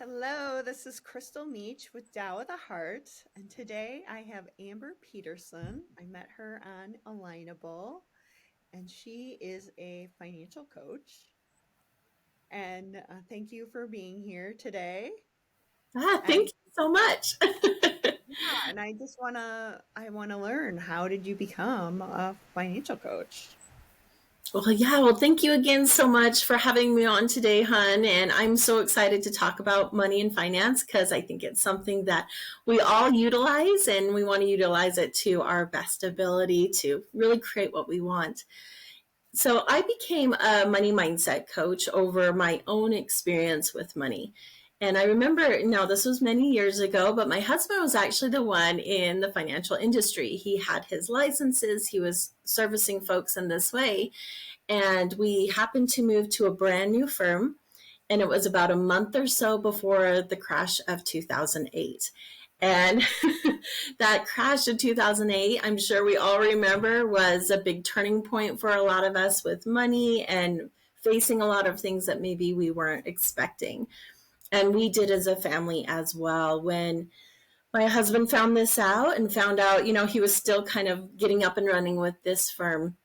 Hello, this is Crystal Meach with Tao of the Heart, and today I have Amber Peterson. I met her on Alignable, and she is a financial coach. And thank you for being here today. Thank And you so much. yeah, and I wanna learn, how did you become a financial coach? Well, thank you again so much for having me on today, hun. And I'm so excited to talk about money and finance because I think it's something that we all utilize and we want to utilize it to our best ability to really create what we want. So I became a money mindset coach over my own experience with money. And I remember, now this was many years ago, but my husband was actually the one in the financial industry. He had his licenses, he was servicing folks in this way. And we happened to move to a brand new firm. And it was about a month or so before the crash of 2008. And that crash in 2008, I'm sure we all remember, was a big turning point for a lot of us with money and facing a lot of things that maybe we weren't expecting. And we did as a family as well. When my husband found this out and found out, he was still kind of getting up and running with this firm,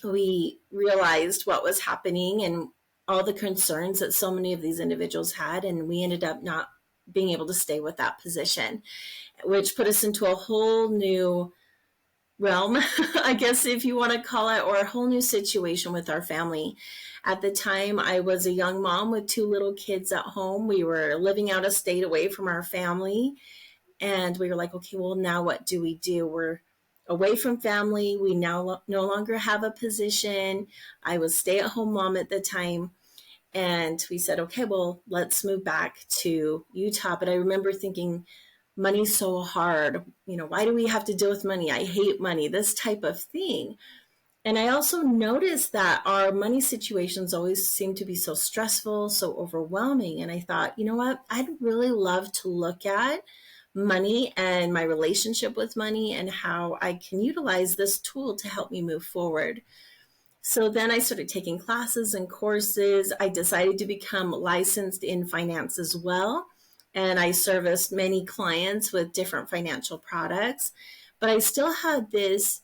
we realized what was happening and all the concerns that so many of these individuals had. And we ended up not being able to stay with that position, which put us into a whole new realm, I guess, if you want to call it, or a whole new situation with our family. At the time, I was a young mom with two little kids at home. We were living out of state away from our family. And we were like, okay, well, now what do we do? We're away from family. We now no longer have a position. I was stay-at-home mom at the time. And we said, okay, well, let's move back to Utah. But I remember thinking, money's so hard. Why do we have to deal with money? I hate money, this type of thing. And I also noticed that our money situations always seem to be so stressful, so overwhelming. And I thought, you know what? I'd really love to look at money and my relationship with money and how I can utilize this tool to help me move forward. So then I started taking classes and courses. I decided to become licensed in finance as well. And I serviced many clients with different financial products. But I still had this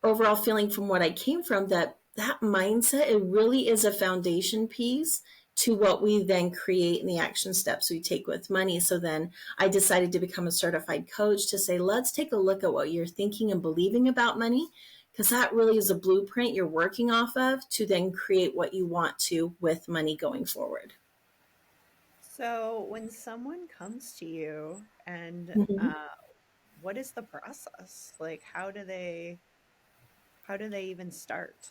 overall feeling from what I came from that mindset, it really is a foundation piece to what we then create in the action steps we take with money. So then I decided to become a certified coach to say, let's take a look at what you're thinking and believing about money, because that really is a blueprint you're working off of to then create what you want to with money going forward. So, when someone comes to you and Mhm. what is the process? Like, how do they even start?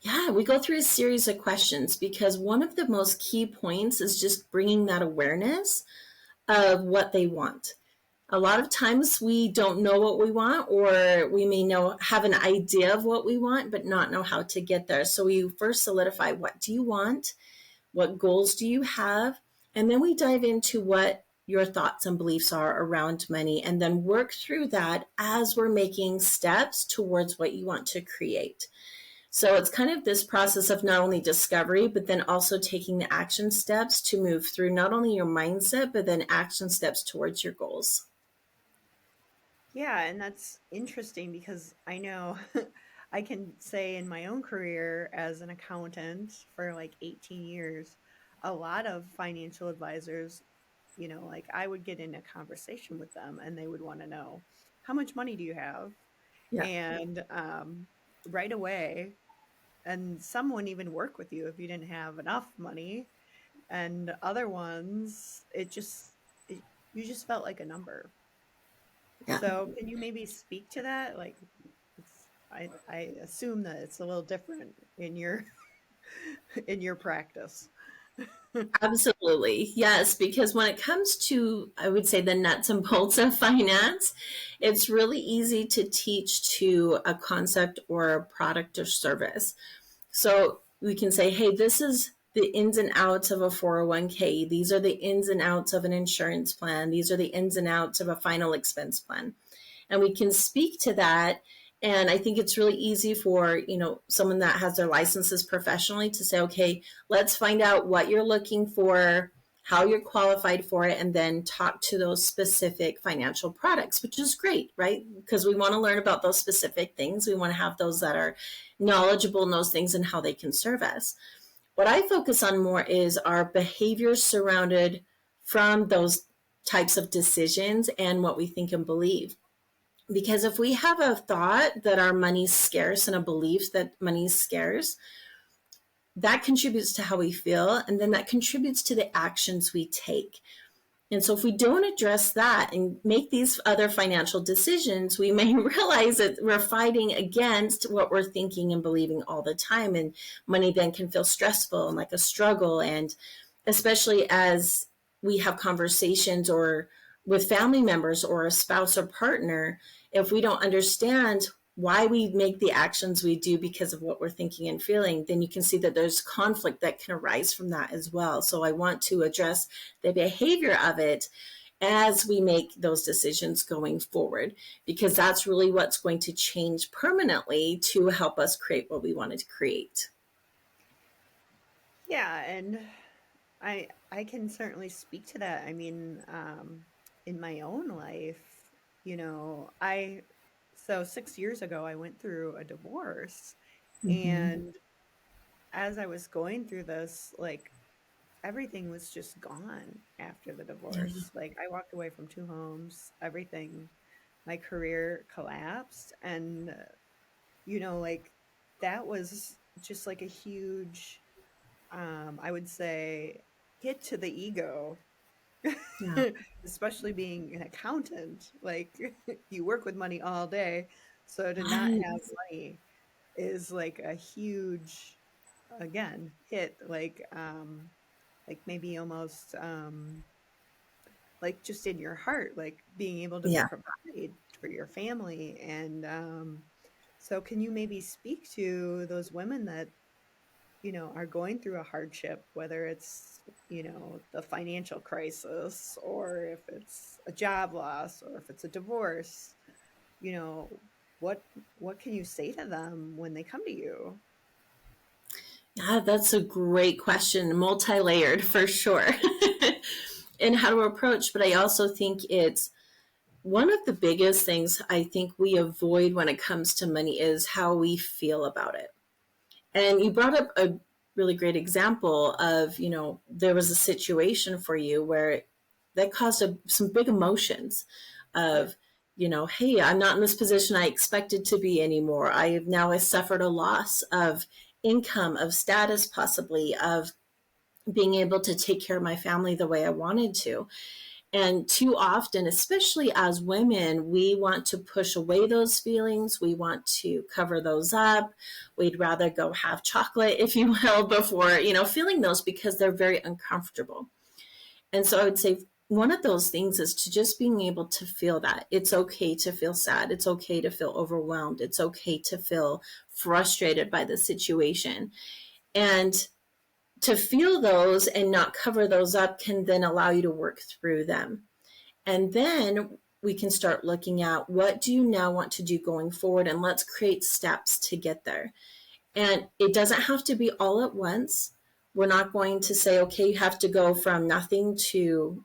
Yeah, we go through a series of questions because one of the most key points is just bringing that awareness of what they want. A lot of times we don't know what we want, or we may have an idea of what we want, but not know how to get there. So we first solidify, what do you want? What goals do you have? And then we dive into what your thoughts and beliefs are around money, and then work through that as we're making steps towards what you want to create. So it's kind of this process of not only discovery, but then also taking the action steps to move through not only your mindset, but then action steps towards your goals. Yeah, and that's interesting because I know I can say in my own career as an accountant for like 18 years, a lot of financial advisors, like I would get in a conversation with them and they would want to know, how much money do you have? Yeah. And right away, and some wouldn't even work with you if you didn't have enough money. And other ones, you just felt like a number. Yeah. So can you maybe speak to that? Like, I assume that it's a little different in your in your practice. Absolutely. Yes, because when it comes to, I would say, the nuts and bolts of finance, it's really easy to teach to a concept or a product or service. So we can say, hey, this is the ins and outs of a 401k. These are the ins and outs of an insurance plan. These are the ins and outs of a final expense plan. And we can speak to that And I think it's really easy for, someone that has their licenses professionally to say, okay, let's find out what you're looking for, how you're qualified for it, and then talk to those specific financial products, which is great, right? Because we want to learn about those specific things. We want to have those that are knowledgeable in those things and how they can serve us. What I focus on more is our behaviors surrounded from those types of decisions and what we think and believe. Because if we have a thought that our money's scarce and a belief that money's scarce, that contributes to how we feel, and then that contributes to the actions we take. And so if we don't address that and make these other financial decisions, we may realize that we're fighting against what we're thinking and believing all the time. And money then can feel stressful and like a struggle. And especially as we have conversations or with family members or a spouse or partner, if we don't understand why we make the actions we do because of what we're thinking and feeling, then you can see that there's conflict that can arise from that as well. So I want to address the behavior of it as we make those decisions going forward, because that's really what's going to change permanently to help us create what we wanted to create. Yeah, and I can certainly speak to that. I mean, in my own life, I so 6 years ago I went through a divorce, Mm-hmm. and as I was going through this, like everything was just gone after the Yeah. divorce. Like I walked away from 2 homes, everything, my career collapsed, and like that was just like a huge I would say hit to the ego. Yeah. Especially being an accountant, like you work with money all day, so to not Right. have money is like a huge, again, hit, like maybe almost like just in your heart, like being able to Yeah. provide for your family. And so can you maybe speak to those women that are going through a hardship, whether it's, the financial crisis, or if it's a job loss, or if it's a divorce, you know, what what can you say to them when they come to you? Yeah, that's a great question, multi-layered for sure. And how to approach, but I also think it's one of the biggest things I think we avoid when it comes to money is how we feel about it. And you brought up a really great example of, there was a situation for you where that caused some big emotions Yeah. of, hey, I'm not in this position I expected to be anymore. I have now suffered a loss of income, of status, possibly, of being able to take care of my family the way I wanted to. And too often, especially as women, we want to push away those feelings. We want to cover those up. We'd rather go have chocolate, if you will, before, feeling those, because they're very uncomfortable. And so I would say one of those things is to just being able to feel that it's okay to feel sad. It's okay to feel overwhelmed. It's okay to feel frustrated by the situation. And to feel those and not cover those up can then allow you to work through them. And then we can start looking at, what do you now want to do going forward? And let's create steps to get there. And it doesn't have to be all at once. We're not going to say, okay, you have to go from nothing to,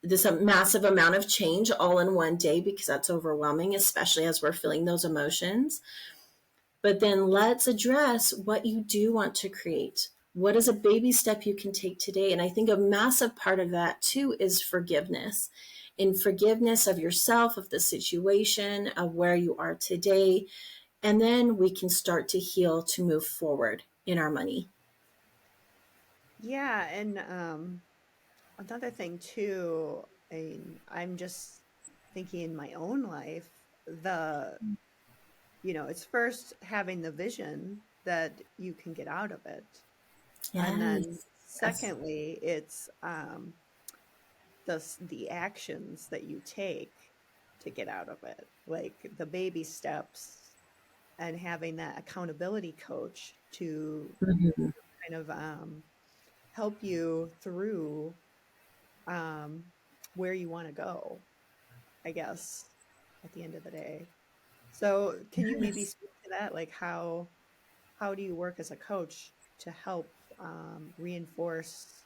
this a massive amount of change all in one day, because that's overwhelming, especially as we're feeling those emotions. But then let's address what you do want to create. What is a baby step you can take today? And I think a massive part of that too is forgiveness. In forgiveness of yourself, of the situation, of where you are today. And then we can start to heal to move forward in our money. Yeah, and another thing too, I'm just thinking in my own life, the it's first having the vision that you can get out of it. And then Yes. Yes. secondly, it's the actions that you take to get out of it, like the baby steps, and having that accountability coach to Mhm. kind of help you through um, where you want to go, I guess, at the end of the day. So can you maybe Yes. speak to that? Like how do you work as a coach to help reinforce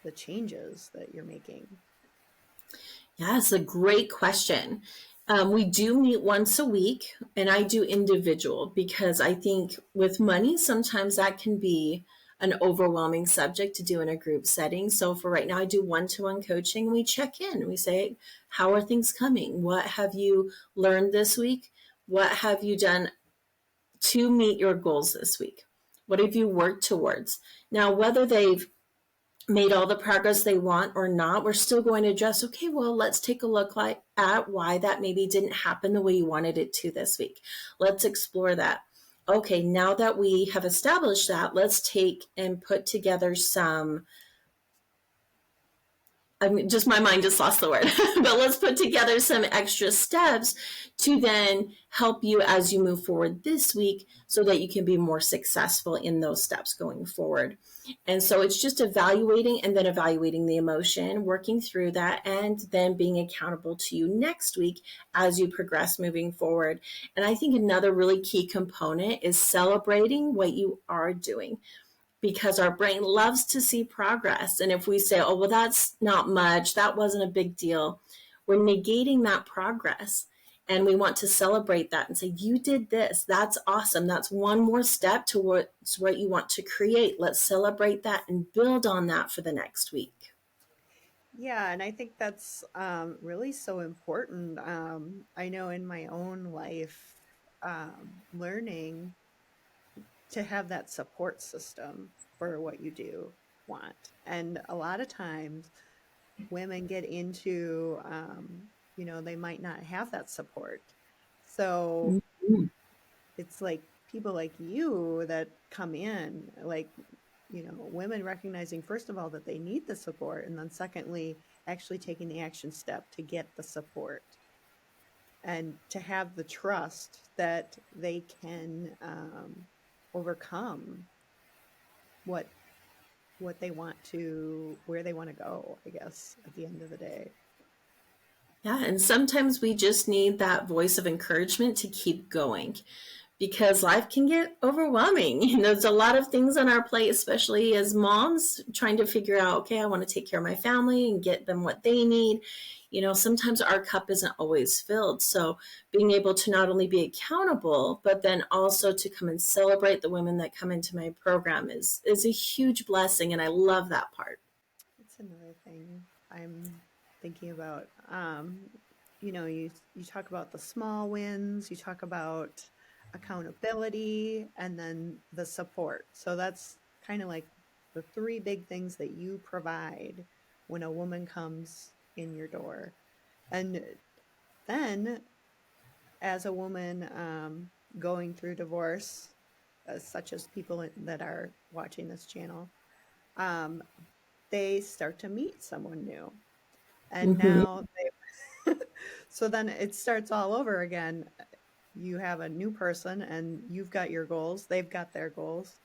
the changes that you're making? Yeah, it's a great question. We do meet once a week, and I do individual because I think with money, sometimes that can be an overwhelming subject to do in a group setting. So for right now, I do one-to-one coaching. We check in. We say, how are things coming? What have you learned this week? What have you done to meet your goals this week? What have you worked towards? Now, whether they've made all the progress they want or not, we're still going to address, okay, well, let's take a look at why that maybe didn't happen the way you wanted it to this week. Let's explore that. Okay, now that we have established that, let's take and put together some, I mean, just my mind just lost the word, but let's put together some extra steps to then help you as you move forward this week so that you can be more successful in those steps going forward. And so it's just evaluating and then evaluating the emotion, working through that, and then being accountable to you next week as you progress moving forward. And I think another really key component is celebrating what you are doing, because our brain loves to see progress. And if we say, oh, well, that's not much, that wasn't a big deal, we're negating that progress. And we want to celebrate that and say, you did this. That's awesome. That's one more step towards what you want to create. Let's celebrate that and build on that for the next week. Yeah, and I think that's really so important. I know in my own life, learning to have that support system for what you do want. And a lot of times women get into, they might not have that support. So Mhm. it's like people like you that come in, like, women recognizing, first of all, that they need the support. And then, secondly, actually taking the action step to get the support and to have the trust that they can overcome what they want to, where they want to go, I guess, at the end of the day. Yeah, and sometimes we just need that voice of encouragement to keep going, because life can get overwhelming. There's a lot of things on our plate, especially as moms, trying to figure out, okay, I want to take care of my family and get them what they need. Sometimes our cup isn't always filled. So being able to not only be accountable, but then also to come and celebrate the women that come into my program is a huge blessing. And I love that part. That's another thing I'm thinking about. You talk about the small wins, you talk about accountability, and then the support. So that's kind of like the three big things that you provide when a woman comes in your door. And then, as a woman going through divorce, such as people that are watching this channel, um, they start to meet someone new. And Mm-hmm. now so then it starts all over again. You have a new person and you've got your goals, they've got their goals.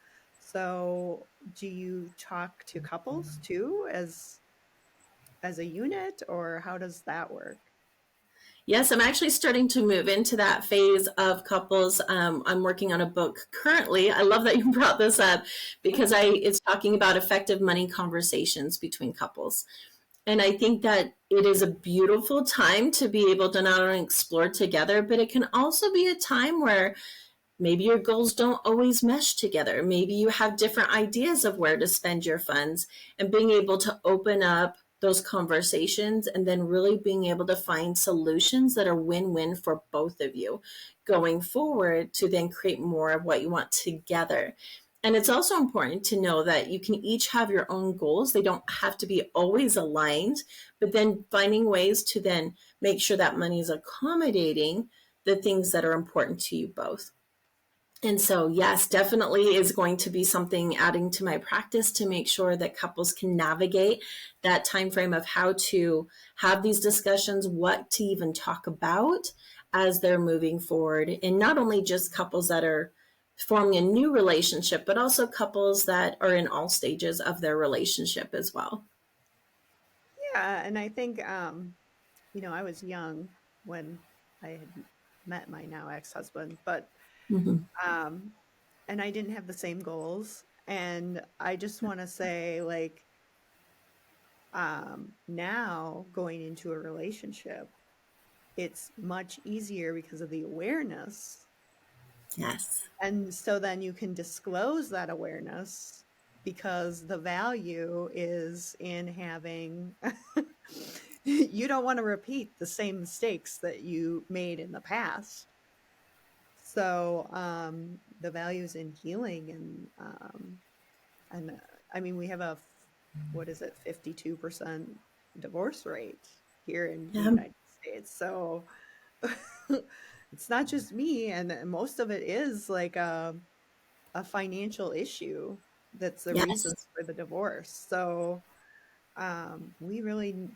So do you talk to couples too as a unit, or how does that work? Yes, I'm actually starting to move into that phase of couples. I'm working on a book currently. I love that you brought this up because Oh, it's talking about effective money conversations between couples. And I think that it is a beautiful time to be able to not only explore together, but it can also be a time where maybe your goals don't always mesh together. Maybe you have different ideas of where to spend your funds, and being able to open up those conversations and then really being able to find solutions that are win-win for both of you going forward to then create more of what you want together. And it's also important to know that you can each have your own goals. They don't have to be always aligned, but then finding ways to then make sure that money is accommodating the things that are important to you both. And so, yes, definitely is going to be something adding to my practice to make sure that couples can navigate that time frame of how to have these discussions, what to even talk about as they're moving forward. And not only just couples that are forming a new relationship, but also couples that are in all stages of their relationship as well. yeah. And I think I was young when I had met my now ex-husband, but Mm-hmm. um and I didn't have the same goals. And I just want to say, like, now going into a relationship, it's much easier because of the awareness. Yes. And so then you can disclose that awareness because the value is in having, you don't want to repeat the same mistakes that you made in the past. So the value is in healing, and I mean, we have what is it, 52% divorce rate here in the Yeah. United States. So it's not just me, and most of it is like a financial issue that's the reason Yes. for the divorce. So we really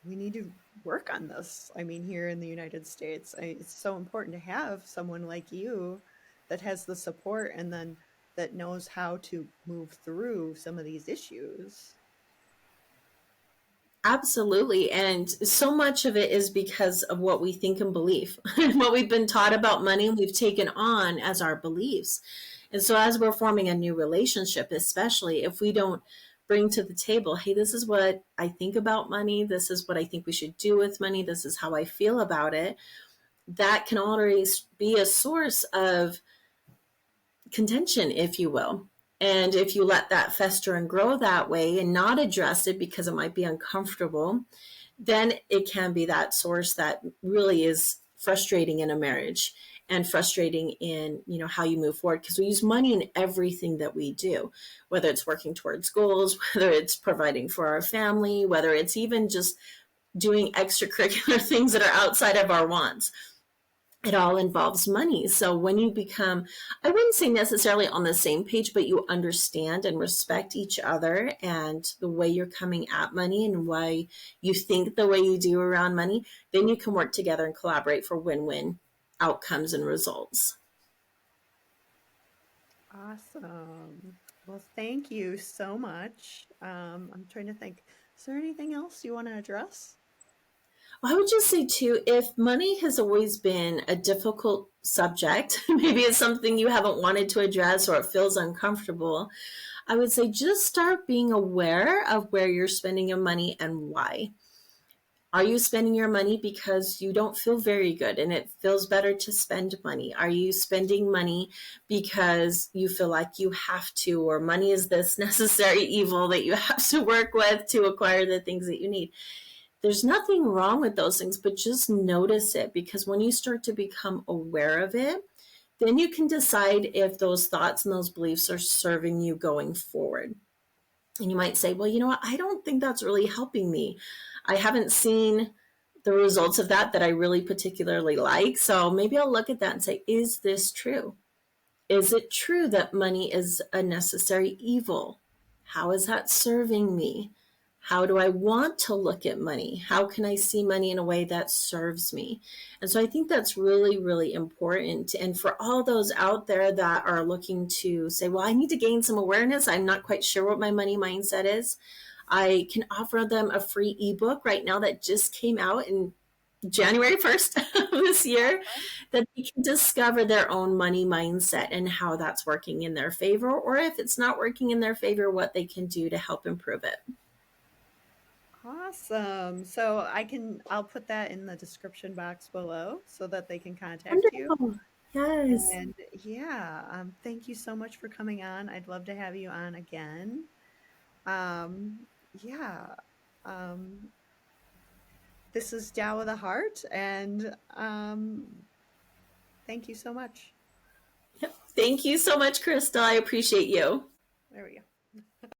we need to work on this. I mean, here in the United States, it's so important to have someone like you that has the support and then that knows how to move through some of these issues. Absolutely. And so much of it is because of what we think and believe, what we've been taught about money, we've taken on as our beliefs. And so, as we're forming a new relationship, especially if we don't bring to the table, hey, this is what I think about money, this is what I think we should do with money, this is how I feel about it, that can always be a source of contention, if you will. And if you let that fester and grow that way and not address it because it might be uncomfortable, then it can be that source that really is frustrating in a marriage and frustrating in, you know, how you move forward, because we use money in everything that we do, whether it's working towards goals, whether it's providing for our family, whether it's even just doing extracurricular things that are outside of our wants. It all involves money. So when you become, I wouldn't say necessarily on the same page, but you understand and respect each other and the way you're coming at money and why you think the way you do around money, then you can work together and collaborate for win-win outcomes and results. Awesome. Well, thank you so much. I'm trying to think. Is there anything else you want to address? I would just say too, if money has always been a difficult subject, maybe it's something you haven't wanted to address or it feels uncomfortable, I would say just start being aware of where you're spending your money and why. Are you spending your money because you don't feel very good and it feels better to spend money? Are you spending money because you feel like you have to, or money is this necessary evil that you have to work with to acquire the things that you need? There's nothing wrong with those things, but just notice it, because when you start to become aware of it, then you can decide if those thoughts and those beliefs are serving you going forward. And you might say, well, you know what? I don't think that's really helping me. I haven't seen the results of that I really particularly like. So maybe I'll look at that and say, is this true? Is it true that money is a necessary evil? How is that serving me? How do I want to look at money? How can I see money in a way that serves me? And so I think that's really, really important. And for all those out there that are looking to say, well, I need to gain some awareness, I'm not quite sure what my money mindset is, I can offer them a free ebook right now that just came out in January 1st of this year, that they can discover their own money mindset and how that's working in their favor, or if it's not working in their favor, what they can do to help improve it. Awesome. So I'll put that in the description box below so that they can contact you. Wonderful. Yes. And yeah, thank you so much for coming on. I'd love to have you on again. Yeah. Um, this is Tao of the Heart, and thank you so much. Thank you so much, Crystal. I appreciate you. There we go.